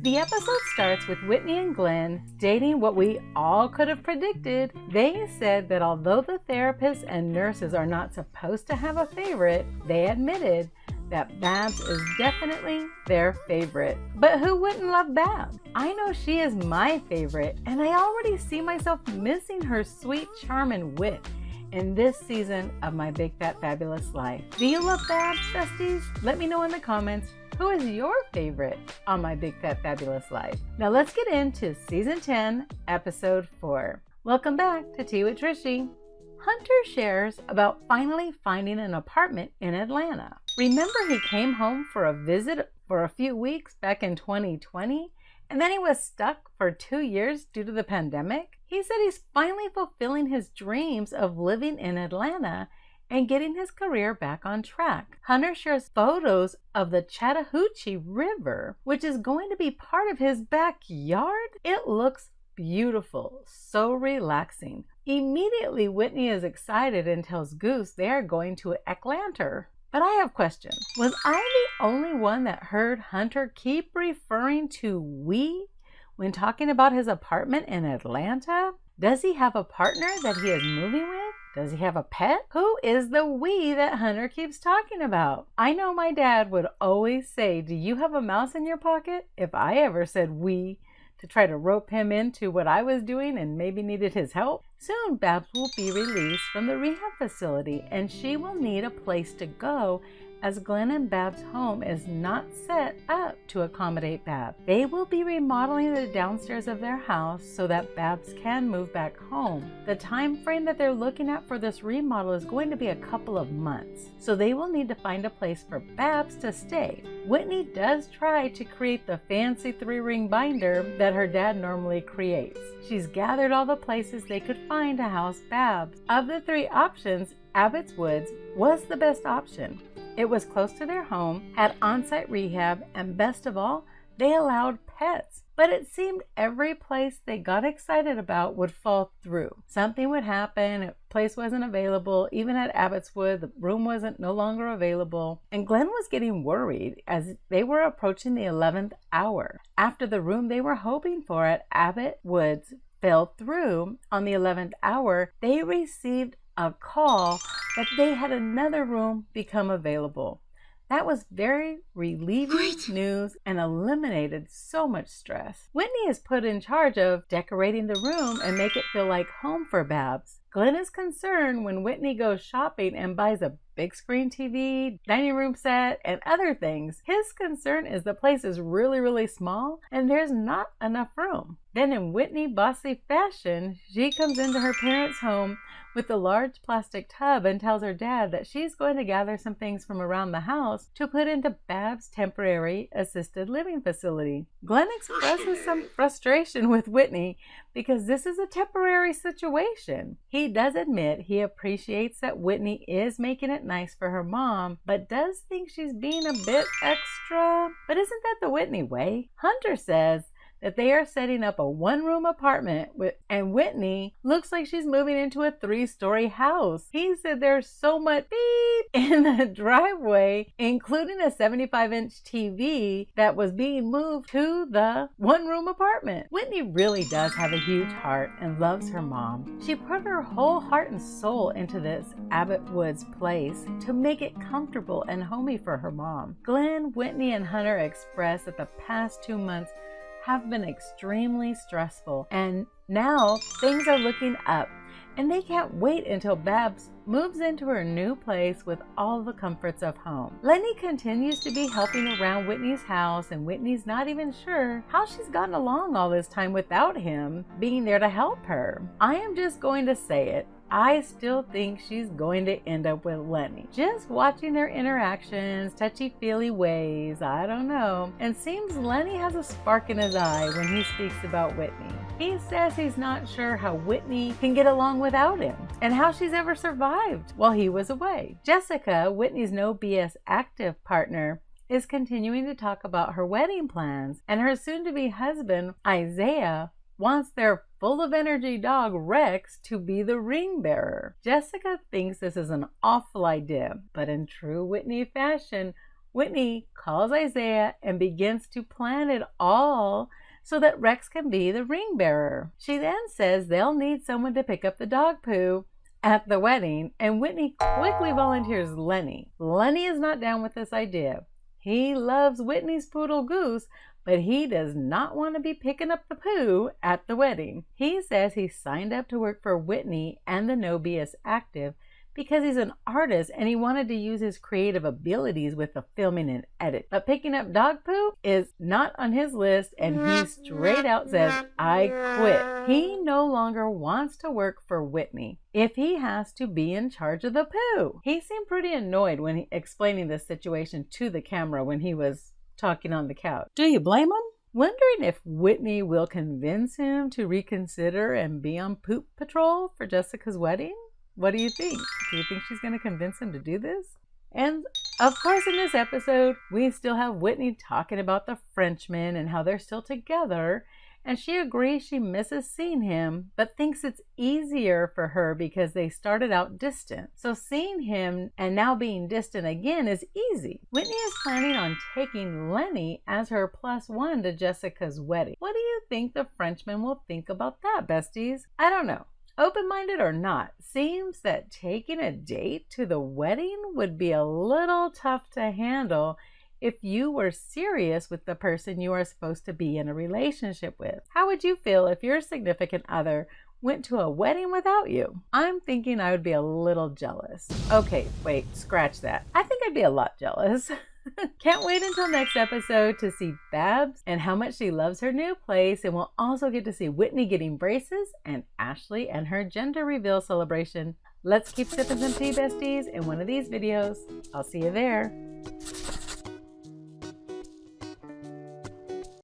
The episode starts with Whitney and Glenn stating what we all could have predicted. They said that although the therapists and nurses are not supposed to have a favorite, they admitted that Babs is definitely their favorite. But who wouldn't love Babs? I know she is my favorite, and I already see myself missing her sweet charm and wit in this season of My Big Fat Fabulous Life. Do you love Babs, besties? Let me know in the comments. Who is your favorite on My Big Fat Fabulous Life? Now let's get into Season 10, Episode 4. Welcome back to Tea with Trishie. Hunter shares about finally finding an apartment in Atlanta. Remember he came home for a visit for a few weeks back in 2020? And then he was stuck for 2 years due to the pandemic? He said he's finally fulfilling his dreams of living in Atlanta and getting his career back on track. Hunter shares photos of the Chattahoochee River, which is going to be part of his backyard. It looks beautiful, so relaxing. Immediately, Whitney is excited and tells Goose they are going to Atlanta. But I have questions. Was I the only one that heard Hunter keep referring to we when talking about his apartment in Atlanta? Does he have a partner that he is moving with? Does he have a pet? Who is the we that Hunter keeps talking about? I know my dad would always say, "Do you have a mouse in your pocket?" if I ever said we to try to rope him into what I was doing and maybe needed his help. Soon, Babs will be released from the rehab facility and she will need a place to go as Glenn and Babs' home is not set up to accommodate Babs. They will be remodeling the downstairs of their house so that Babs can move back home. The time frame that they're looking at for this remodel is going to be a couple of months, so they will need to find a place for Babs to stay. Whitney does try to create the fancy 3-ring binder that her dad normally creates. She's gathered all the places they could find to house Babs. Of the 3 options, Abbott's Woods was the best option. It was close to their home, had on-site rehab, and best of all, they allowed pets. But it seemed every place they got excited about would fall through. Something would happen, a place wasn't available, even at Abbott's Wood, the room wasn't no longer available. And Glenn was getting worried as they were approaching the 11th hour. After the room they were hoping for at Abbott Woods fell through on the 11th hour, they received a call that they had another room become available. That was very relieving news and eliminated so much stress. Whitney is put in charge of decorating the room and make it feel like home for Babs. Glenn is concerned when Whitney goes shopping and buys a big screen TV, dining room set, and other things. His concern is the place is really small and there's not enough room. Then in Whitney bossy fashion, she comes into her parents' home with a large plastic tub and tells her dad that she's going to gather some things from around the house to put into Babs' temporary assisted living facility. Glenn expresses some frustration with Whitney because this is a temporary situation. He does admit he appreciates that Whitney is making it nice for her mom, but does think she's being a bit extra. But isn't that the Whitney way? Hunter says that they are setting up a 1-room apartment and Whitney looks like she's moving into a 3-story house. He said there's so much beep in the driveway, including a 75-inch TV that was being moved to the 1-room apartment. Whitney really does have a huge heart and loves her mom. She put her whole heart and soul into this Abbott Woods place to make it comfortable and homey for her mom. Glenn, Whitney, and Hunter expressed that the past 2 months have been extremely stressful and now things are looking up and they can't wait until Babs moves into her new place with all the comforts of home. Lenny continues to be helping around Whitney's house and Whitney's not even sure how she's gotten along all this time without him being there to help her. I am just going to say it. I still think she's going to end up with Lenny. Just watching their interactions, touchy-feely ways, I don't know. And seems Lenny has a spark in his eye when he speaks about Whitney. He says he's not sure how Whitney can get along without him and how she's ever survived while he was away. Jessica, Whitney's no BS active partner, is continuing to talk about her wedding plans, and her soon-to-be husband, Isaiah, wants their full of energy dog Rex to be the ring bearer. Jessica thinks this is an awful idea, but in true Whitney fashion, Whitney calls Isaiah and begins to plan it all so that Rex can be the ring bearer. She then says they'll need someone to pick up the dog poo at the wedding, and Whitney quickly volunteers Lenny. Lenny is not down with this idea. He loves Whitney's poodle Goose, but he does not want to be picking up the poo at the wedding. He says he signed up to work for Whitney and the No BS Active because he's an artist and he wanted to use his creative abilities with the filming and edit. But picking up dog poo is not on his list, and he straight out says, I quit. He no longer wants to work for Whitney if he has to be in charge of the poo. He seemed pretty annoyed when explaining this situation to the camera when he was talking on the couch. Do you blame him? Wondering if Whitney will convince him to reconsider and be on poop patrol for Jessica's wedding? What do you think? Do you think she's going to convince him to do this? And of course, in this episode, we still have Whitney talking about the Frenchman and how they're still together. And she agrees she misses seeing him, but thinks it's easier for her because they started out distant. So seeing him and now being distant again is easy. Whitney is planning on taking Lenny as her +1 to Jessica's wedding. What do you think the Frenchman will think about that, besties? I don't know. Open-minded or not, seems that taking a date to the wedding would be a little tough to handle if you were serious with the person you are supposed to be in a relationship with. How would you feel if your significant other went to a wedding without you? I'm thinking I would be a little jealous. Okay, wait, scratch that. I think I'd be a lot jealous. Can't wait until next episode to see Babs and how much she loves her new place, and we'll also get to see Whitney getting braces and Ashley and her gender reveal celebration. Let's keep sipping some tea, besties, in one of these videos. I'll see you there.